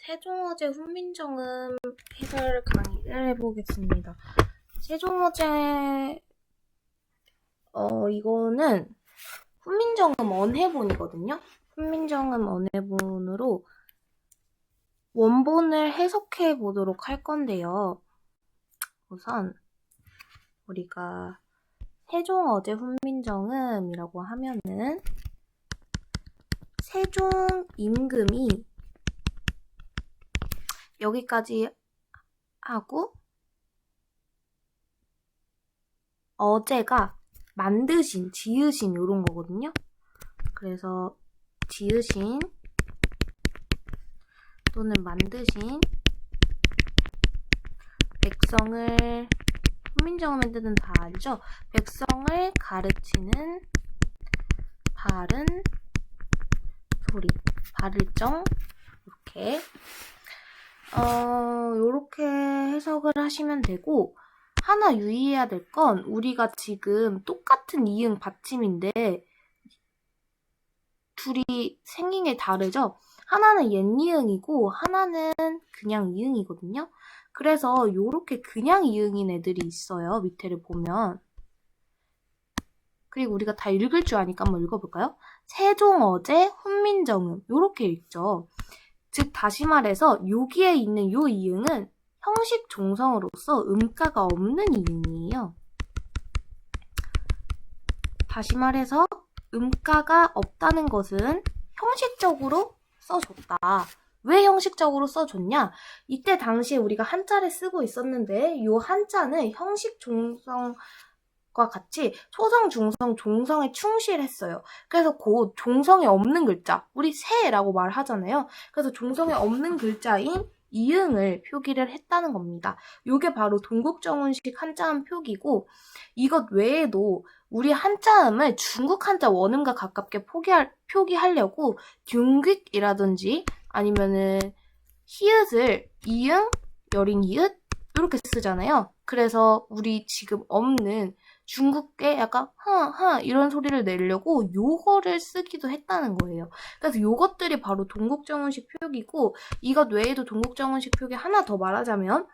세종어제 훈민정음 해설 강의를 해보겠습니다. 세종어제 이거는 훈민정음 언해본이거든요. 훈민정음 언해본으로 원본을 해석해 보도록 할 건데요. 우선 우리가 세종어제 훈민정음이라고 하면은 세종 임금이 여기까지 하고 어제가 만드신, 지으신 이런 거거든요. 그래서 지으신 또는 만드신 백성을, 훈민정음의 뜻은 다 알죠? 백성을 가르치는 바른 소리, 바를정, 이렇게 요렇게 해석을 하시면 되고, 하나 유의해야 될 건 우리가 지금 똑같은 이응 받침인데 둘이 생긴 게 다르죠? 하나는 옛이응이고 하나는 그냥 이응이거든요. 그래서 요렇게 그냥 이응인 애들이 있어요. 밑에를 보면. 그리고 우리가 다 읽을 줄 아니까 한번 읽어볼까요? 세종어제 훈민정음 요렇게 읽죠. 즉 다시 말해서 여기에 있는 요 이응은 형식 종성으로서 음가가 없는 이응이에요. 다시 말해서 음가가 없다는 것은 형식적으로 써줬다. 왜 형식적으로 써줬냐? 이때 당시에 우리가 한자를 쓰고 있었는데 요 한자는 형식 종성과 같이 소성, 중성, 종성에 충실했어요. 그래서 곧 종성에 없는 글자, 우리 새라고 말하잖아요. 그래서 종성에 없는 글자인 이응을 표기를 했다는 겁니다. 이게 바로 동국정운식 한자음 표기고, 이것 외에도 우리 한자음을 중국 한자 원음과 가깝게 표기하려고 균극이라든지 아니면은 히읗을 이응, 여린 이읒 이렇게 쓰잖아요. 그래서 우리 지금 없는 중국계 약간 하하 이런 소리를 내려고 요거를 쓰기도 했다는 거예요. 그래서 요것들이 바로 동국정운식 표기고, 이것 외에도 동국정운식 표기 하나 더 말하자면,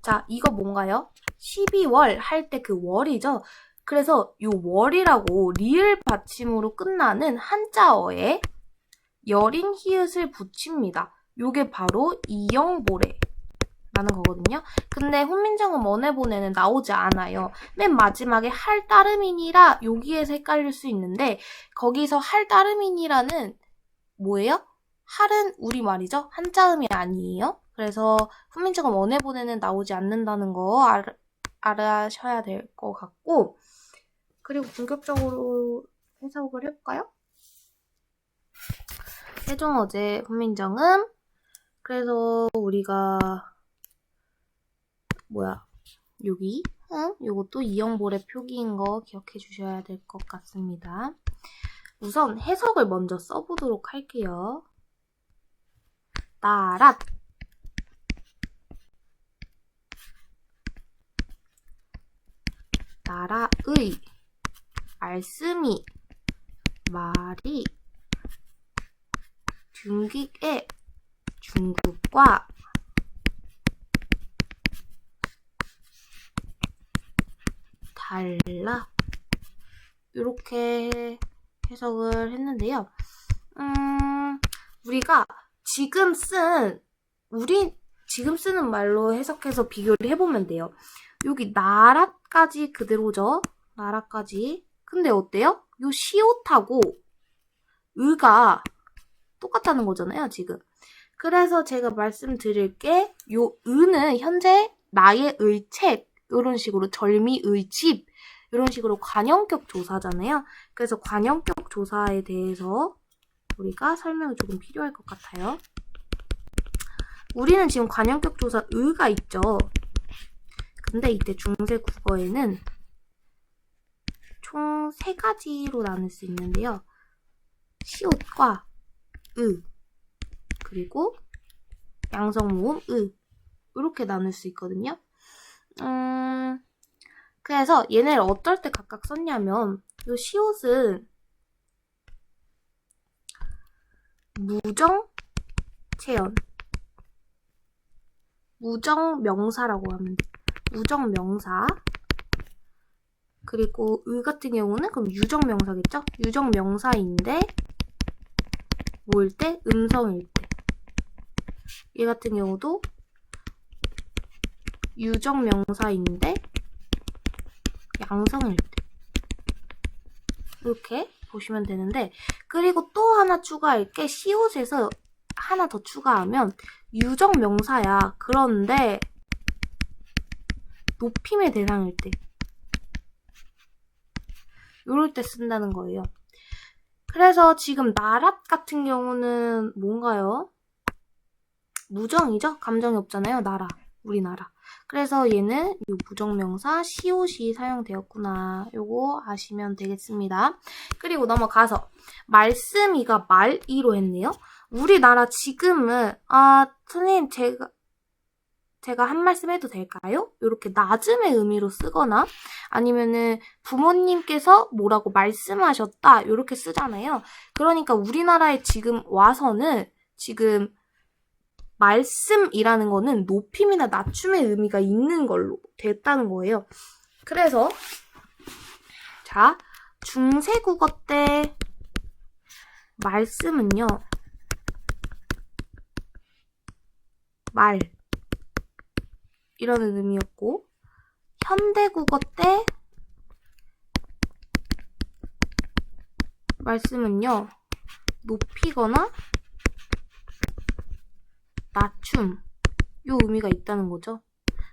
자 이거 뭔가요? 12월 할 때 그 월이죠. 그래서 요 월이라고 리을 받침으로 끝나는 한자어에 여린 히읗을 붙입니다. 요게 바로 이영보래 라는 거거든요. 근데 훈민정음 언해본에는 나오지 않아요. 맨 마지막에 할 따름이니라 여기에서 헷갈릴 수 있는데, 거기서 할 따름이니라는 뭐예요? 할은 우리말이죠. 한자음이 아니에요. 그래서 훈민정음 언해본에는 나오지 않는다는 거 알아셔야 될 것 같고, 그리고 본격적으로 해석을 해볼까요? 세종어제 훈민정음. 그래서 우리가 여기 요것도 이영보래 표기인 거 기억해 주셔야 될 것 같습니다. 우선 해석을 먼저 써보도록 할게요. 나랏, 나라의, 말씀이, 말이, 중국의, 중국과, 달라, 이렇게 해석을 했는데요. 우리가 지금 쓰는 말로 해석해서 비교를 해보면 돼요. 여기 나라까지 그대로죠. 나라까지. 근데 어때요? 요 시옷하고 의가 똑같다는 거잖아요, 지금. 그래서 제가 말씀드릴게, 요 의는 현재 나의 의책 이런 식으로 절미의 집 이런 식으로 관형격 조사잖아요. 그래서 관형격 조사에 대해서 우리가 설명이 조금 필요할 것 같아요. 우리는 지금 관형격 조사 의가 있죠. 근데 이때 중세 국어에는 총 3가지로 나눌 수 있는데요. 시옷과 의, 그리고 양성모음 의, 이렇게 나눌 수 있거든요. 그래서 얘네를 어떨 때 각각 썼냐면, 요 시옷은 무정, 체연. 무정명사라고 하면 돼. 무정명사. 그리고 의 같은 경우는 그럼 유정명사겠죠? 유정명사인데 뭐일 때? 음성일 때. 얘 같은 경우도 유정명사인데 양성일 때. 이렇게 보시면 되는데, 그리고 또 하나 추가할 게 시옷에서 하나 더 추가하면 유정명사야. 그런데 높임의 대상일 때. 요럴 때 쓴다는 거예요. 그래서 지금 나랏 같은 경우는 뭔가요? 무정이죠? 감정이 없잖아요. 나라. 우리나라. 그래서 얘는 이 무정명사 시옷이 사용되었구나. 요거 아시면 되겠습니다. 그리고 넘어가서 말씀이가 말이로 했네요. 우리나라 지금은 선생님 제가 한 말씀 해도 될까요? 이렇게 낮음의 의미로 쓰거나 아니면은 부모님께서 뭐라고 말씀하셨다 이렇게 쓰잖아요. 그러니까 우리나라에 지금 와서는 지금 말씀이라는 거는 높임이나 낮춤의 의미가 있는 걸로 됐다는 거예요. 그래서 자, 중세국어 때 말씀은요. 말 이라는 의미였고, 현대국어 때 말씀은요. 높이거나 낮춤 요 의미가 있다는 거죠.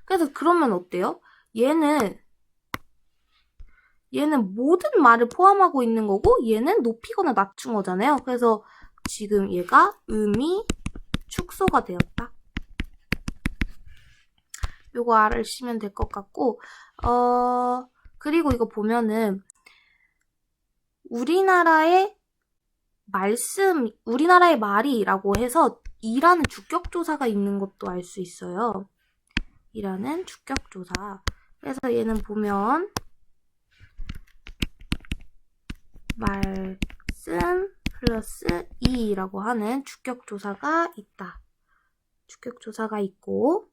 그래서 그러면 어때요? 얘는 모든 말을 포함하고 있는 거고 얘는 높이거나 낮춘 거잖아요. 그래서 지금 얘가 의미 축소가 되었다. 요거 알으시면 될 것 같고, 그리고 이거 보면은 우리나라의 말이라고 해서 이라는 주격조사가 있는 것도 알 수 있어요. 이라는 주격조사. 그래서 얘는 보면 말씀 플러스 이라고 하는 주격조사가 있다. 주격조사가 있고,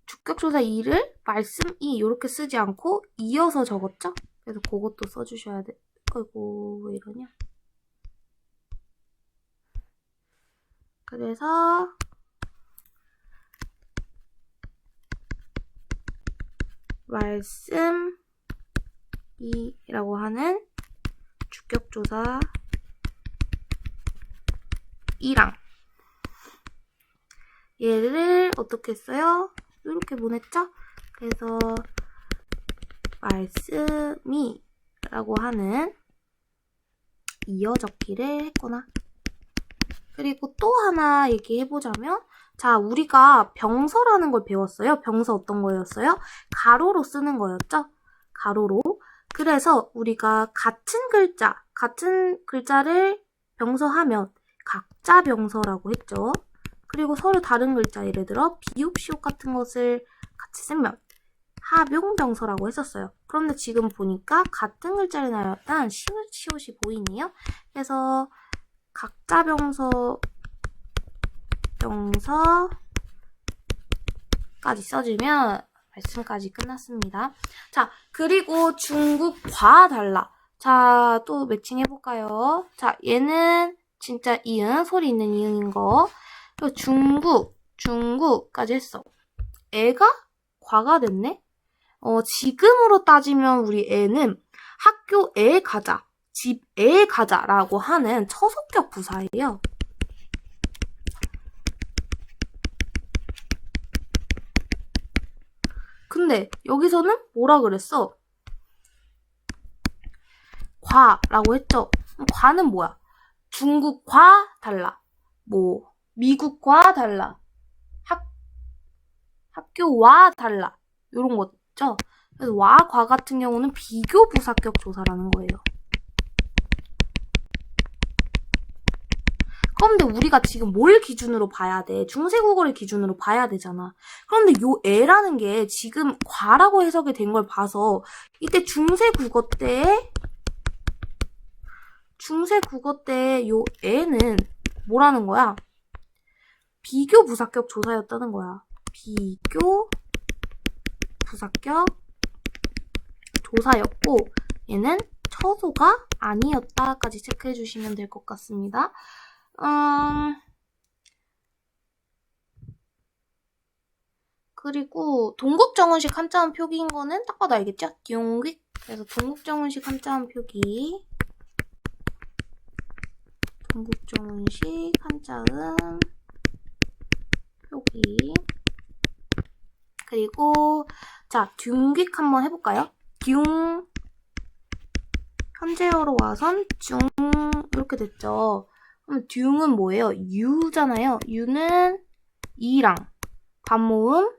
주격조사 이를 말씀 이 이렇게 쓰지 않고 이어서 적었죠? 그래서 그것도 써주셔야 돼. 아이고 왜 이러냐? 그래서 말씀 이라고 하는 주격조사 이랑 얘를 어떻게 써요? 이렇게 보냈죠? 그래서 말씀이 라고 하는 이어적기를 했구나. 그리고 또 하나 얘기해보자면, 자, 우리가 병서라는 걸 배웠어요. 병서 어떤 거였어요? 가로로 쓰는 거였죠? 가로로. 그래서 우리가 같은 글자를 병서하면 각자 병서라고 했죠. 그리고 서로 다른 글자, 예를 들어 비읍, 시옷 같은 것을 같이 쓰면 합용병서라고 했었어요. 그런데 지금 보니까 같은 글자를 나열한 시옷, 시옷이 보이네요. 그래서 각자 병서까지 써주면 말씀까지 끝났습니다. 자, 그리고 중국과 달라. 자, 또 매칭 해볼까요? 자, 얘는 진짜 이응, 소리 있는 이응인 거. 그리고 중국까지 했어. 애가 과가 됐네? 지금으로 따지면 우리 애는 학교에 가자, 집에 가자라고 하는 처속격 부사예요. 근데 여기서는 뭐라 그랬어? 과라고 했죠? 과는 뭐야? 중국과 달라. 뭐 미국과 달라. 학교와 달라. 이런 거 있죠? 그래서 와, 과 같은 경우는 비교 부사격 조사라는 거예요. 그런데 우리가 지금 뭘 기준으로 봐야 돼? 중세국어를 기준으로 봐야 되잖아. 그런데 요 애라는 게 지금 과라고 해석이 된 걸 봐서 이때 중세국어 때 중세 국어 때 요 애는 뭐라는 거야? 비교 부사격 조사였다는 거야. 비교 부사격 조사였고 얘는 처소가 아니었다까지 체크해 주시면 될 것 같습니다. 그리고 동국정원식 한자음 표기인 거는 딱 봐도 알겠죠? 띠용귀. 그래서 동국정원식 한자음 표기. 동국정원식 한자음 표기. 그리고 자, 듀귀 한번 해볼까요? 듀 현재어로 와선 중 이렇게 됐죠. 그럼 듀는 뭐예요? 유잖아요. 유는 이랑 반모음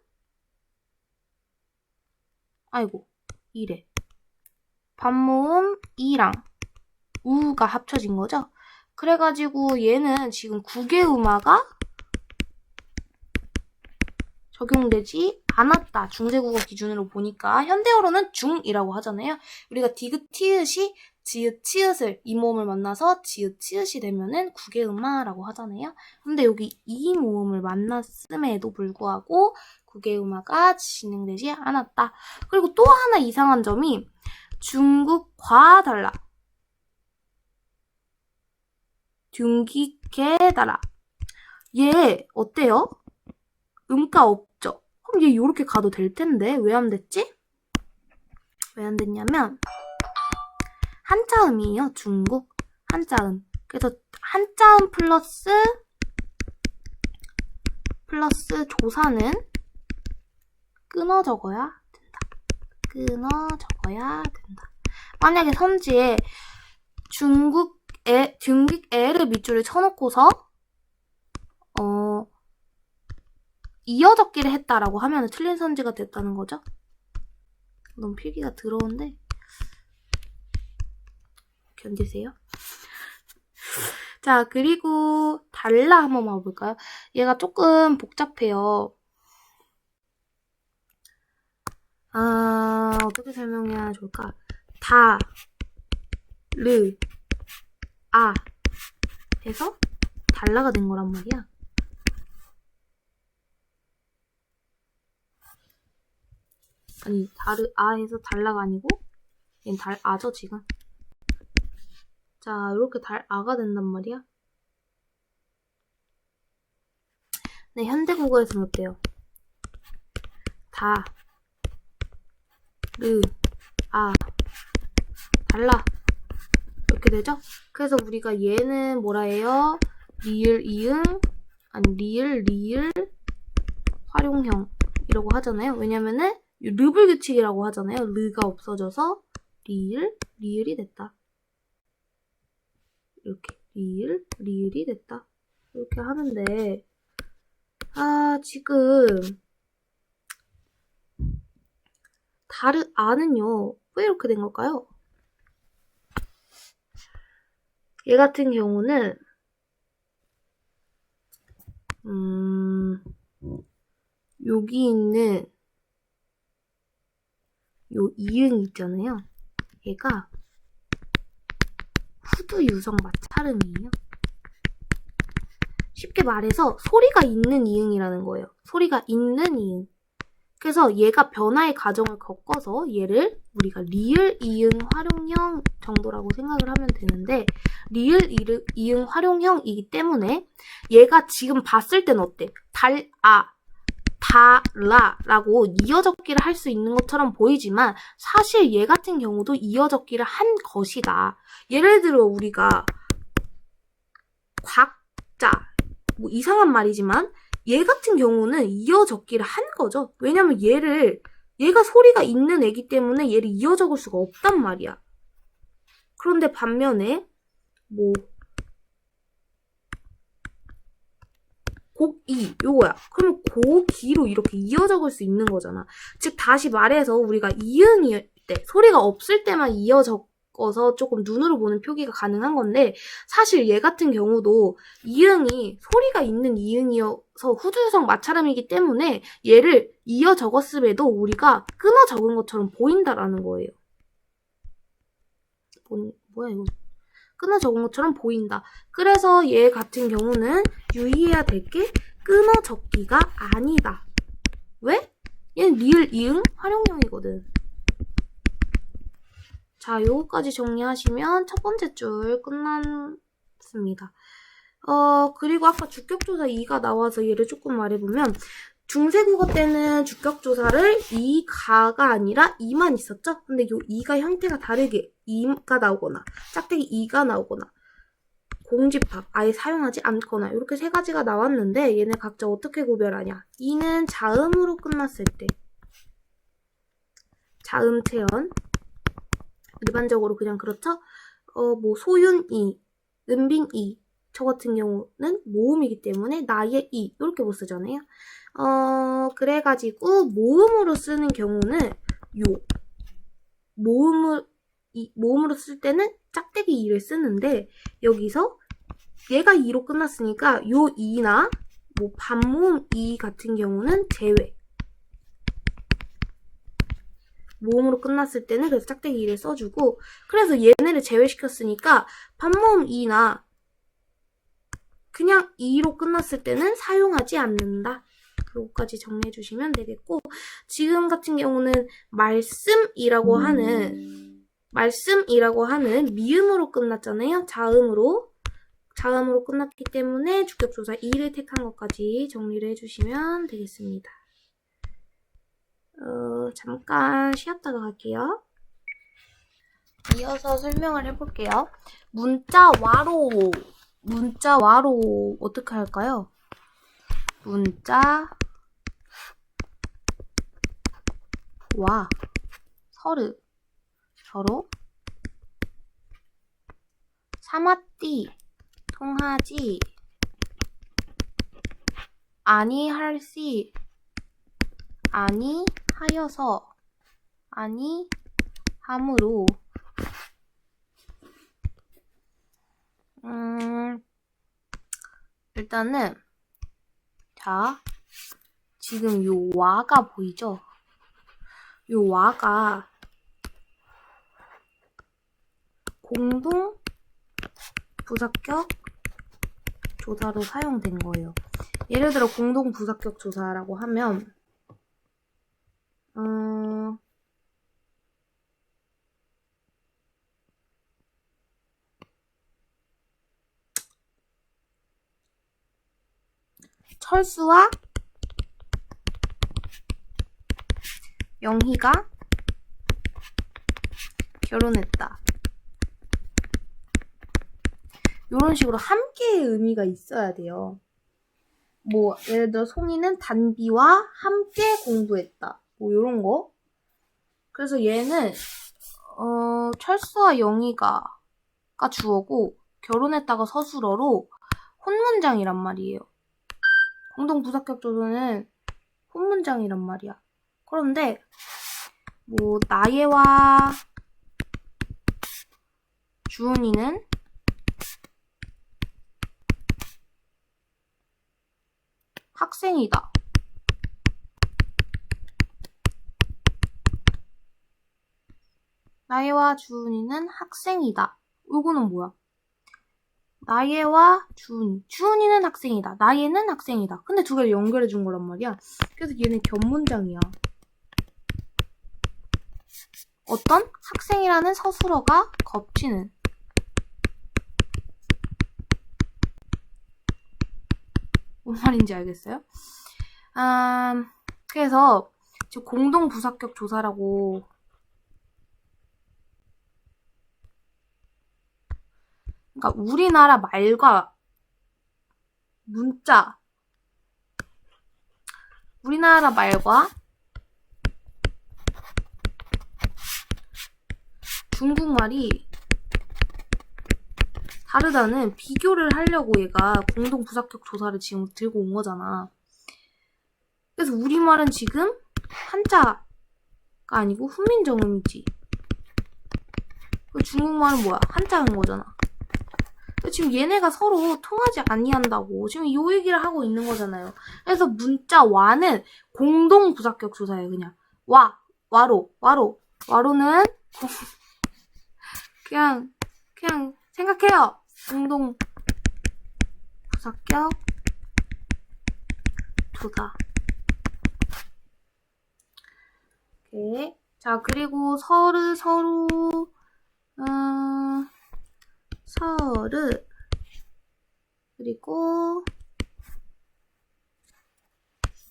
아이고 이래 반모음 이랑 우가 합쳐진 거죠. 그래가지고 얘는 지금 국외음화가 적용되지 않았다. 중세국어 기준으로 보니까 현대어로는 중이라고 하잖아요. 우리가 디귿, 티읕이 지읒, 치읓을 이 모음을 만나서 지읒, 치읓이 되면은 국외음화라고 하잖아요. 근데 여기 이 모음을 만났음에도 불구하고 국외음화가 진행되지 않았다. 그리고 또 하나 이상한 점이 중국과 달라. 둥기게 달라. 얘 어때요? 음가 없죠? 그럼 얘 요렇게 가도 될 텐데 왜 안 됐지? 왜 안 됐냐면 한자음이에요. 중국 한자음. 그래서 한자음 플러스 조사는 끊어 적어야 된다. 끊어 적어야 된다. 만약에 선지에 둥깃애를 밑줄을 쳐놓고서 이어적기를 했다라고 하면 틀린 선지가 됐다는 거죠. 너무 필기가 더러운데 견디세요? 자, 그리고 달라 한번 봐볼까요? 얘가 조금 복잡해요. 어떻게 설명해야 좋을까? 다, 르, 아 해서 달라가 된 거란 말이야. 아니, 아 해서 달라가 아니고 얘는 아죠 지금. 자, 이렇게 아가 된단 말이야. 네, 현대국어에서는 어때요? 다, 르, 아, 달라 이렇게 되죠? 그래서 우리가 얘는 뭐라 해요? 리을, 이응, 아니 리을, 활용형 이라고 하잖아요. 왜냐면은 르불 규칙이라고 하잖아요. 르가 없어져서 리을이 됐다. 이렇게 리을이 됐다. 이렇게 하는데 지금 아는요. 왜 이렇게 된 걸까요? 얘 같은 경우는 여기 있는 요 이응 있잖아요. 얘가 후두 유성 마찰음이에요. 쉽게 말해서 소리가 있는 이응이라는 거예요. 소리가 있는 이응. 그래서 얘가 변화의 과정을 겪어서 얘를 우리가 리을 이응 활용형 정도라고 생각을 하면 되는데 리을 이응 활용형이기 때문에 얘가 지금 봤을 땐 어때? 달라라고 이어적기를 할 수 있는 것처럼 보이지만 사실 얘 같은 경우도 이어적기를 한 것이다. 예를 들어 우리가 곽자 뭐 이상한 말이지만 얘 같은 경우는 이어적기를 한 거죠. 왜냐면 얘가 소리가 있는 애기 때문에 얘를 이어적을 수가 없단 말이야. 그런데 반면에 뭐 곡이 요거야. 그러면 고기로 이렇게 이어적을 수 있는 거잖아. 즉 다시 말해서 우리가 이응일 때 소리가 없을 때만 이어적어서 조금 눈으로 보는 표기가 가능한 건데 사실 얘 같은 경우도 이응이 소리가 있는 이응이어서 후두유성 마찰음이기 때문에 얘를 이어 적었음에도 우리가 끊어 적은 것처럼 보인다라는 거예요. 뭐야 이거 끊어 적은 것처럼 보인다. 그래서 얘 같은 경우는 유의해야 될 게 끊어 적기가 아니다. 왜? 얘는 리을, 이응, 활용형이거든. 자, 요거까지 정리하시면 첫 번째 줄 끝났습니다. 그리고 아까 주격조사 2가 나와서 얘를 조금 말해보면, 중세국어 때는 주격조사를 2가가 아니라 2만 있었죠? 근데 요 2가 형태가 다르게 2가 나오거나, 짝대기 2가 나오거나, 공집합 아예 사용하지 않거나, 이렇게 세 가지가 나왔는데, 얘네 각자 어떻게 구별하냐? 2는 자음으로 끝났을 때, 자음체연, 일반적으로 그냥 그렇죠? 소윤이, 은빈이, 저 같은 경우는 모음이기 때문에 나의 이 이렇게 못 쓰잖아요. 그래가지고 모음으로 쓰는 경우는 모음으로 쓸 때는 짝대기 2를 쓰는데 여기서 얘가 2로 끝났으니까 요 2나 뭐 반모음 2 같은 경우는 제외. 모음으로 끝났을 때는 그래서 짝대기 2를 써주고 그래서 얘네를 제외시켰으니까 반모음 2나 그냥 2로 끝났을 때는 사용하지 않는다. 요거까지 정리해 주시면 되겠고 지금 같은 경우는 말씀이라고 하는 미음으로 끝났잖아요. 자음으로 끝났기 때문에 주격조사 2를 택한 것까지 정리를 해주시면 되겠습니다. 잠깐 쉬었다가 갈게요. 이어서 설명을 해볼게요. 문자와로 어떻게 할까요? 문자와 서로 사마띠 통하지 아니할시 아니하여서 아니함으로 일단은 자 지금 요 와가 보이죠? 요 와가 공동 부사격 조사로 사용된 거예요. 예를 들어 공동 부사격 조사라고 하면 철수와 영희가 결혼했다. 이런 식으로 함께의 의미가 있어야 돼요. 뭐 예를 들어 송이는 단비와 함께 공부했다. 뭐 이런 거. 그래서 얘는 철수와 영희가 주어고 결혼했다가 서술어로 혼문장이란 말이에요. 공동 부사격 조사는 혼문장이란 말이야. 그런데 뭐 나예와 주은이는 학생이다. 나예와 주은이는 학생이다. 요거는 뭐야? 나예와 주은이는 학생이다. 나예는 학생이다. 근데 두 개를 연결해 준 거란 말이야. 그래서 얘는 견문장이야. 어떤 학생이라는 서술어가 겹치는. 뭔 말인지 알겠어요? 그래서 지금 공동 부사격 조사라고 그러니까 우리나라 말과 문자 우리나라 말과 중국말이 다르다는 비교를 하려고 얘가 공동 부사격 조사를 지금 들고 온 거잖아. 그래서 우리말은 지금 한자가 아니고 훈민정음이지. 중국말은 뭐야? 한자인 거잖아. 지금 얘네가 서로 통하지 아니한다고 지금 이 얘기를 하고 있는 거잖아요. 그래서 문자와는 공동 부사격 조사예요. 그냥 와로는 그냥 생각해요. 능동 부사격 두다. 오케이. 자, 그리고 서로 그리고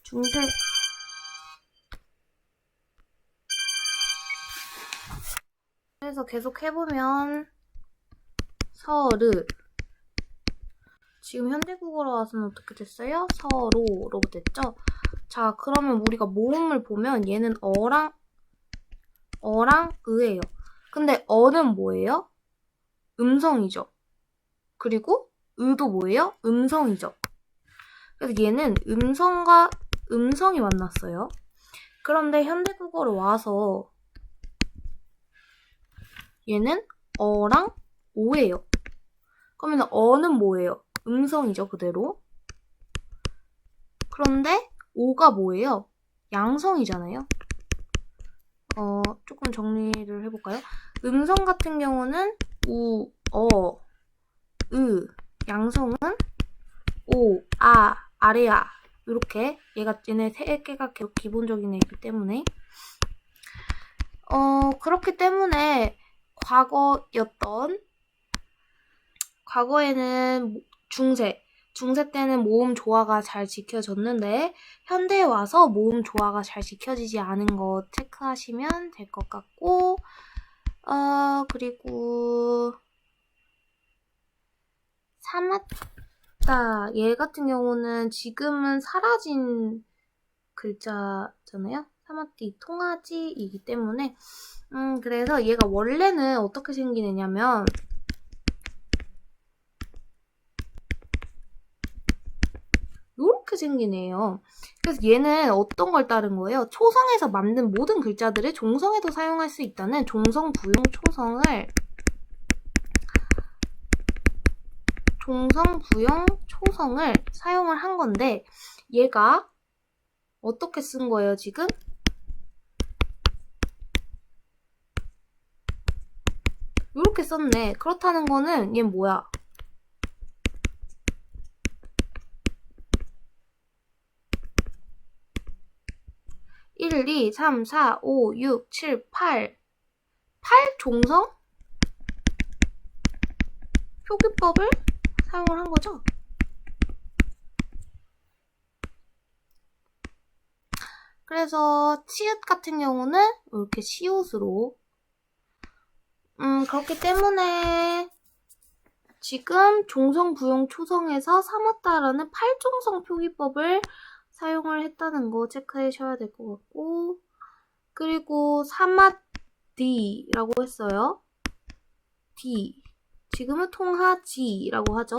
중세 그래서 계속 해보면 서르 지금 현대국어로 와서는 어떻게 됐어요? 서로로 됐죠? 자, 그러면 우리가 모음을 보면 얘는 어랑 의예요. 근데 어는 뭐예요? 음성이죠. 그리고 의도 뭐예요? 음성이죠. 그래서 얘는 음성과 음성이 만났어요. 그런데 현대국어로 와서 얘는 어랑 오예요. 그러면 어는 뭐예요? 음성이죠, 그대로. 그런데 오가 뭐예요? 양성이잖아요. 조금 정리를 해볼까요? 음성 같은 경우는 우, 어, 으, 양성은 오, 아, 아래야 이렇게 얘네 세 개가 기본적인 애이기 때문에 그렇기 때문에 과거에는 중세 때는 모음 조화가 잘 지켜졌는데 현대에 와서 모음 조화가 잘 지켜지지 않은 거 체크하시면 될 것 같고 그리고 사마다 얘 같은 경우는 지금은 사라진 글자잖아요. 사마띠 통아지이기 때문에 그래서 얘가 원래는 어떻게 생긴 애냐면 요렇게 생긴 애예요. 그래서 얘는 어떤 걸 따른 거예요? 초성에서 만든 모든 글자들을 종성에도 사용할 수 있다는 종성, 부용, 초성을 사용을 한 건데 얘가 어떻게 쓴 거예요, 지금? 요렇게 썼네. 그렇다는 거는 얘 뭐야? 1, 2, 3, 4, 5, 6, 7, 8 종성? 표기법을 사용을 한 거죠. 그래서 치읓 같은 경우는 이렇게 시옷으로 그렇기 때문에 지금 종성, 부용, 초성에서 삼았다라는 8종성 표기법을 사용을 했다는 거 체크하셔야 될 것 같고 그리고 사마디라고 했어요. D 지금은 통하지라고 하죠.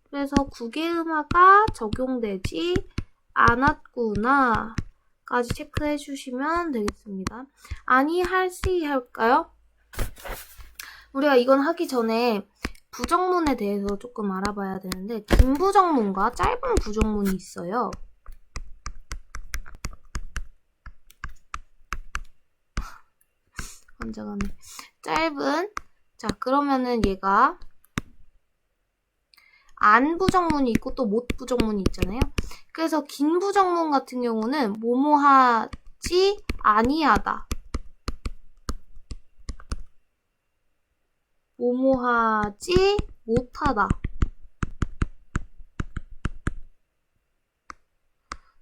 그래서 국외음화가 적용되지 않았구나 까지 체크해 주시면 되겠습니다. 아니 할시 할까요? 우리가 이건 하기 전에 부정문에 대해서 조금 알아봐야 되는데 긴 부정문과 짧은 부정문이 있어요. 환장하네. 자 그러면은 얘가 안 부정문이 있고 또 못 부정문이 있잖아요. 그래서 긴 부정문 같은 경우는 뭐뭐하지 아니하다. 뭐뭐하지 못하다.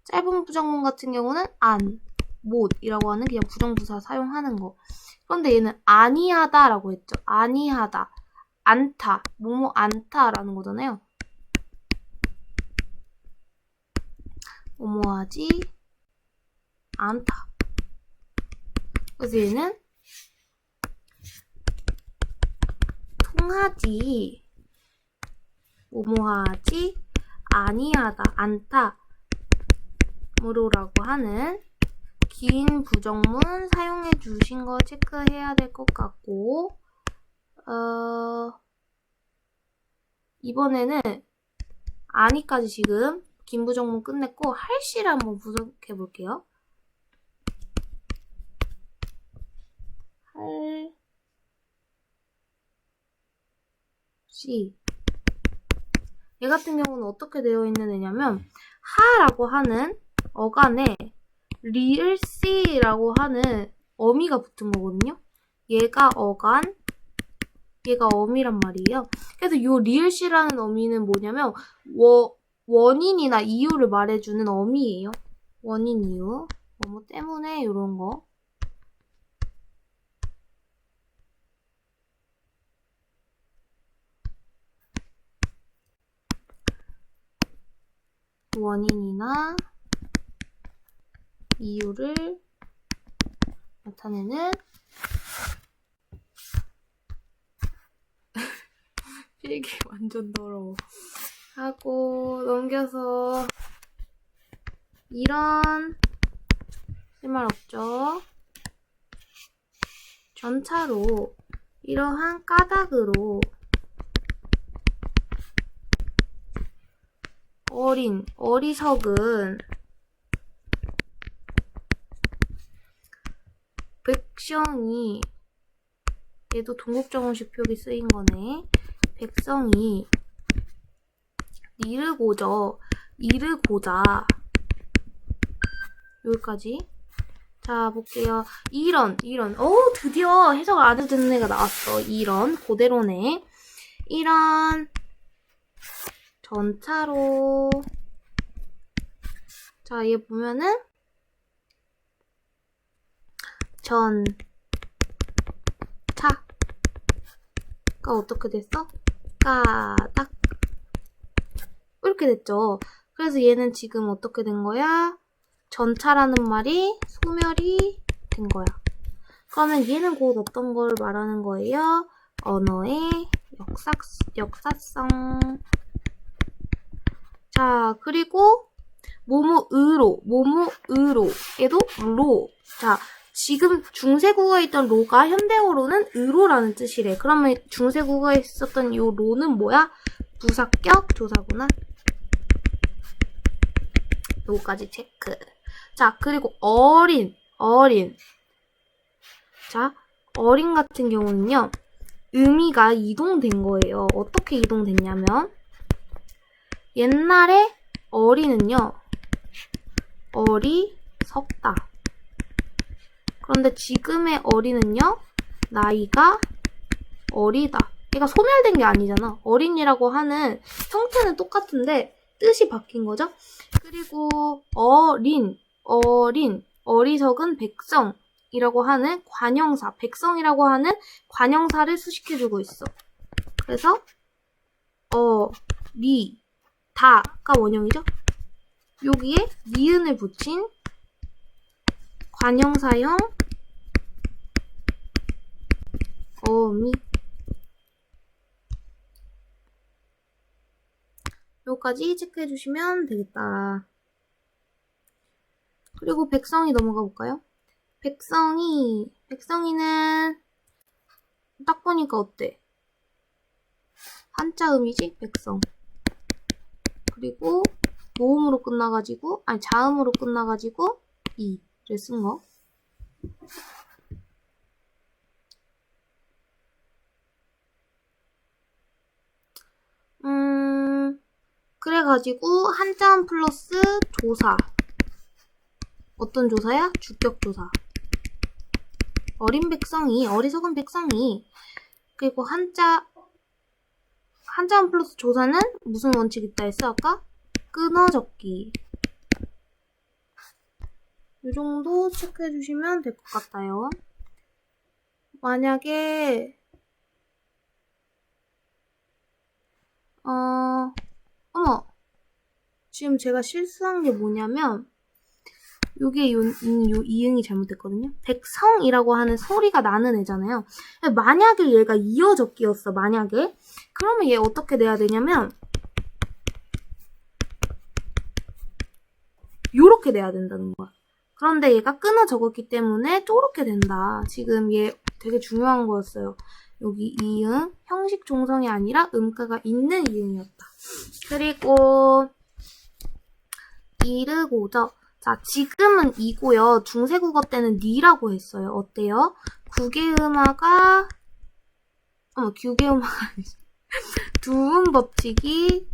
짧은 부정문 같은 경우는 안, 못이라고 하는 그냥 부정부사 사용하는 거. 그런데 얘는 아니하다라고 했죠. 아니하다. 않다. 뭐뭐 않다라는 거잖아요. 뭐뭐하지 않다. 그래서 얘는 통하지 뭐뭐하지 아니하다 않다 뭐로라고 하는 긴 부정문 사용해 주신 거 체크해야 될 것 같고 이번에는 아니까지 지금 긴 부정문 끝냈고 할시를 한번 분석해 볼게요. C. 얘 같은 경우는 어떻게 되어 있는 애냐면 하라고 하는 어간에 리을 C라고 하는 어미가 붙은 거거든요. 얘가 어간, 얘가 어미란 말이에요. 그래서 이 리을 C라는 어미는 뭐냐면 원인이나 이유를 말해주는 어미예요. 원인, 이유, 뭐 때문에 이런 거. 원인이나 이유를 나타내는 필기 완전 더러워. 하고 넘겨서 이런 쓸말 없죠. 전차로 이러한 까닭으로 어리석은 백성이, 얘도 동국정음식 표기 쓰인 거네. 백성이 이르고자 여기까지. 자, 볼게요. 이런 드디어 해석을 안 해도 되는 애가 나왔어. 이런 그대로네. 이런 전차로, 자, 얘 보면은 전차가 어떻게 됐어? 까딱 이렇게 됐죠. 그래서 얘는 지금 어떻게 된 거야? 전차라는 말이 소멸이 된 거야. 그러면 얘는 곧 어떤 걸 말하는 거예요? 언어의 역사성. 자, 그리고 뭐뭐으로 얘도 로. 자, 지금 중세국어에 있던 로가 현대어로는 으로라는 뜻이래. 그러면 중세국어에 있었던 이 로는 뭐야? 부사격 조사구나. 요거까지 체크. 자, 그리고 어린. 자, 어린 같은 경우는요, 의미가 이동된 거예요. 어떻게 이동됐냐면, 옛날에 어리는요, 어리석다. 그런데 지금의 어리는요, 나이가 어리다. 얘가 소멸된 게 아니잖아. 어린이라고 하는 형태는 똑같은데 뜻이 바뀐 거죠. 그리고 어리석은 백성이라고 하는 관형사, 백성이라고 하는 관형사를 수식해주고 있어. 그래서 다가 원형이죠. 여기에 니은을 붙인 관형사형 어미. 여기까지 체크해주시면 되겠다. 그리고 백성이 넘어가 볼까요? 백성이는 딱 보니까 어때? 한자음이지? 백성. 그리고 모음으로 끝나가지고, 아니 자음으로 끝나가지고 이를 쓴 거. 그래가지고 한자음 플러스 조사. 어떤 조사야? 주격조사. 어리석은 백성이. 그리고 한자음 플러스 조사는 무슨 원칙 있다 했어 아까? 끊어 적기. 이 정도 체크해주시면 될 것 같아요. 만약에 어머, 지금 제가 실수한 게 뭐냐면 요게 요 이응이 잘못됐거든요. 백성이라고 하는 소리가 나는 애잖아요. 만약에 얘가 이어 적기였어. 만약에 그러면 얘 어떻게 돼야 되냐면 요렇게 돼야 된다는 거야. 그런데 얘가 끊어 적었기 때문에 쪼렇게 된다. 지금 얘 되게 중요한 거였어요. 여기 이응, 형식 종성이 아니라 음가가 있는 이응이었다. 그리고 이르고저. 자, 지금은 이고요. 중세국어 때는 니라고 했어요. 어때요? 규계음화가 아니지. 두음 법칙이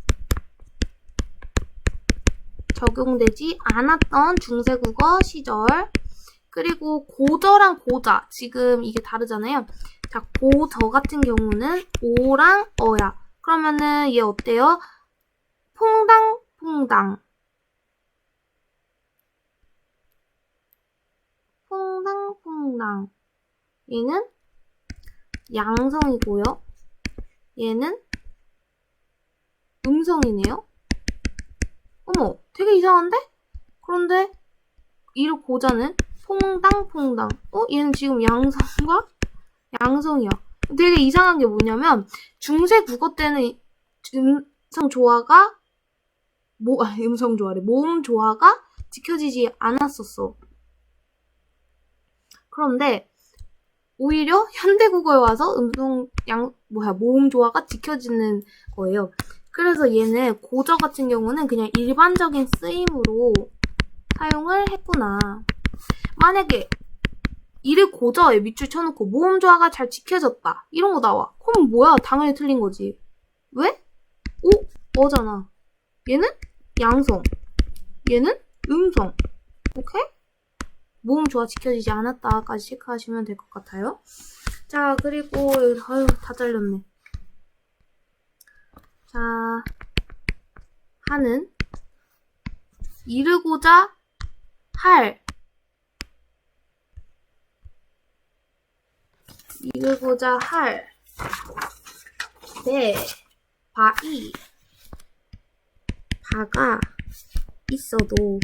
적용되지 않았던 중세국어 시절. 그리고 고저랑 고자, 지금 이게 다르잖아요. 자, 고저 같은 경우는 오랑 어야. 그러면은 얘 어때요? 퐁당퐁당. 퐁당퐁당. 얘는 양성이고요. 얘는 음성이네요. 어머, 되게 이상한데? 그런데 이를 고자는 퐁당퐁당. 얘는 지금 양성과 양성이야. 되게 이상한 게 뭐냐면 중세 국어 때는 음성 조화가 음성 조화래. 모음 조화가 지켜지지 않았었어. 그런데 오히려 현대 국어에 와서 모음 조화가 지켜지는 거예요. 그래서 얘는 고저 같은 경우는 그냥 일반적인 쓰임으로 사용을 했구나. 만약에 이를 고저에 밑줄 쳐놓고 모음 조화가 잘 지켜졌다. 이런 거 나와. 그럼 뭐야? 당연히 틀린 거지. 왜? 어잖아. 얘는 양성. 얘는 음성. 오케이? 모음 조화 지켜지지 않았다까지 체크하시면 될 것 같아요. 자, 그리고 다 잘렸네. 자, 하는 이르고자 할 이르고자 할 네, 바가 있어도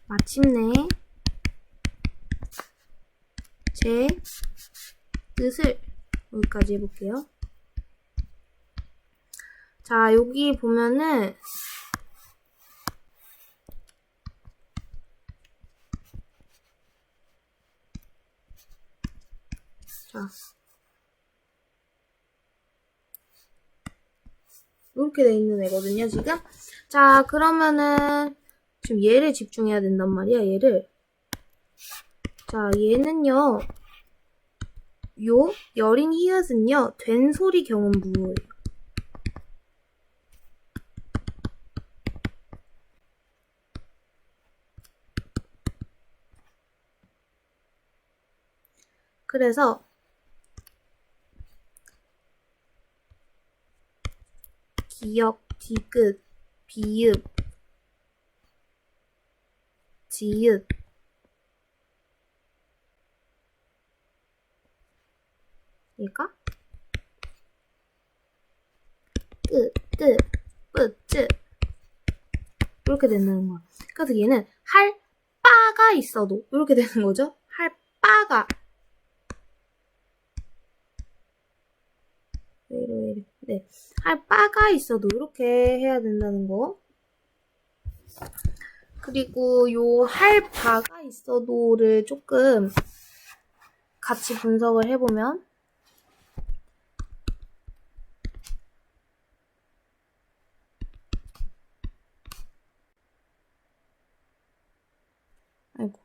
마침내 제 뜻을 여기까지 해볼게요. 자, 여기 보면은 자, 이렇게 돼 있는 애거든요, 지금. 자, 그러면은 지금 얘를 집중해야 된단 말이야, 얘를. 자, 얘는요, 요 여린 히읗은요, 된소리 경음부예요. 그래서 기역, 디귿, 비읍, 지읒, 얘가 뿌, 이렇게 된다는 거야. 그래서 얘는 할 바가 있어도 이렇게 되는 거죠. 할 바가 왜 이래. 네, 할 바가 있어도 이렇게 해야 된다는 거. 그리고 요 할 바가 있어도를 조금 같이 분석을 해보면 아이고.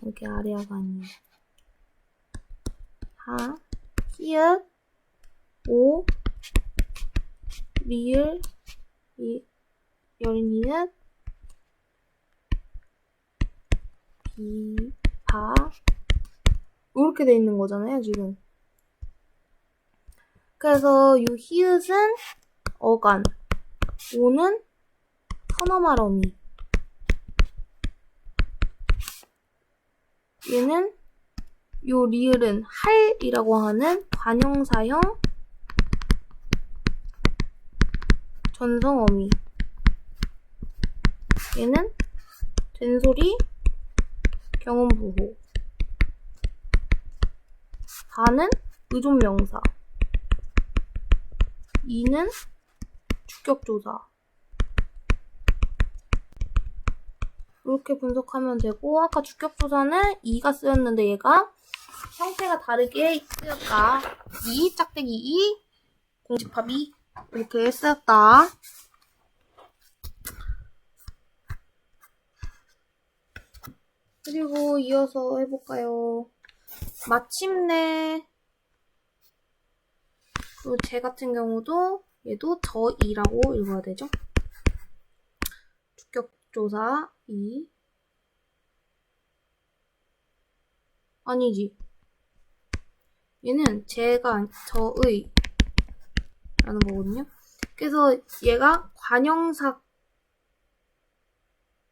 여기 아래아가 아니에요. 하, 히읗, 오, 리을, 여린 이는 비, 바 이렇게 돼 있는 거잖아요, 지금. 그래서 이 히읗은 어간, 오는 서너말어미. 얘는 요 리을은 할이라고 하는 관형사형 전성어미. 얘는 된소리 경음부호. 바는 의존명사. 이는 주격조사. 이렇게 분석하면 되고, 아까 주격조사는 이가 쓰였는데 얘가 형태가 다르게 쓰였다. 이 짝대기 이 공집합 이 이렇게 쓰였다. 그리고 이어서 해볼까요? 마침내 그리고 제 같은 경우도 얘도 저이라고 읽어야 되죠? 주격조사 2 아니지. 얘는 제가 저의 라는 거거든요. 그래서 얘가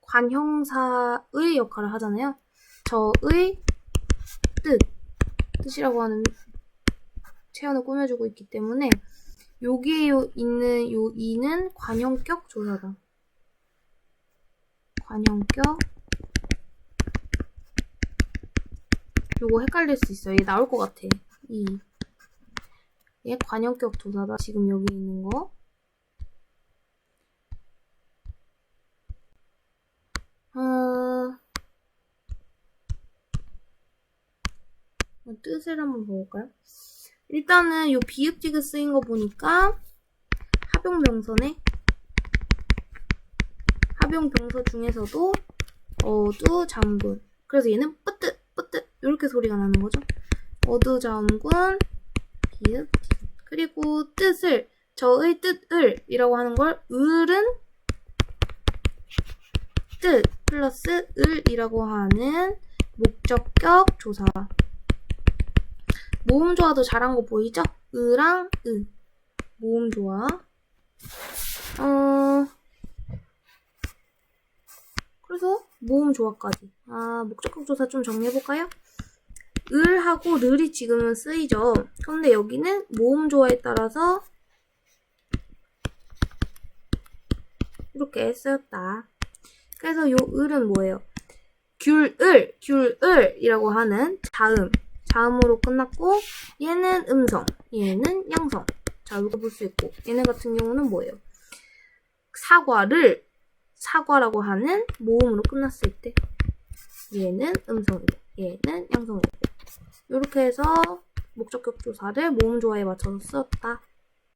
관형사의 역할을 하잖아요. 저의 뜻이라고 하는 체언을 꾸며주고 있기 때문에 여기에 있는 요 이는 관형격 조사다. 관형격 요거 헷갈릴 수 있어요. 얘 나올 것 같아. 얘 관형격 조사다. 지금 여기 있는 거. 뜻을 한번 볼까요? 일단은 요 비읍지그 쓰인 거 보니까 합용병서 중에서도 어두잠군. 그래서 얘는 뿌뜨 이렇게 소리가 나는 거죠. 어두잠군 비읍 그리고 뜻을 저의 뜻을 이라고 하는 걸 을은 뜻 플러스 을이라고 하는 목적격 조사. 모음조화도 잘한 거 보이죠? 으랑 으 모음조화. 그래서 모음조화까지. 목적격 조사 좀 정리해볼까요? 을하고 르이 지금은 쓰이죠. 그런데 여기는 모음조화에 따라서 이렇게 쓰였다. 그래서 요 을은 뭐예요? 귤을이라고 하는 자음으로 끝났고, 얘는 음성, 얘는 양성. 자, 이거 볼 수 있고, 얘네 같은 경우는 뭐예요? 사과라고 하는 모음으로 끝났을 때, 얘는 음성이고, 얘는 양성이고. 이렇게 해서 목적격 조사를 모음조화에 맞춰서 쓰였다.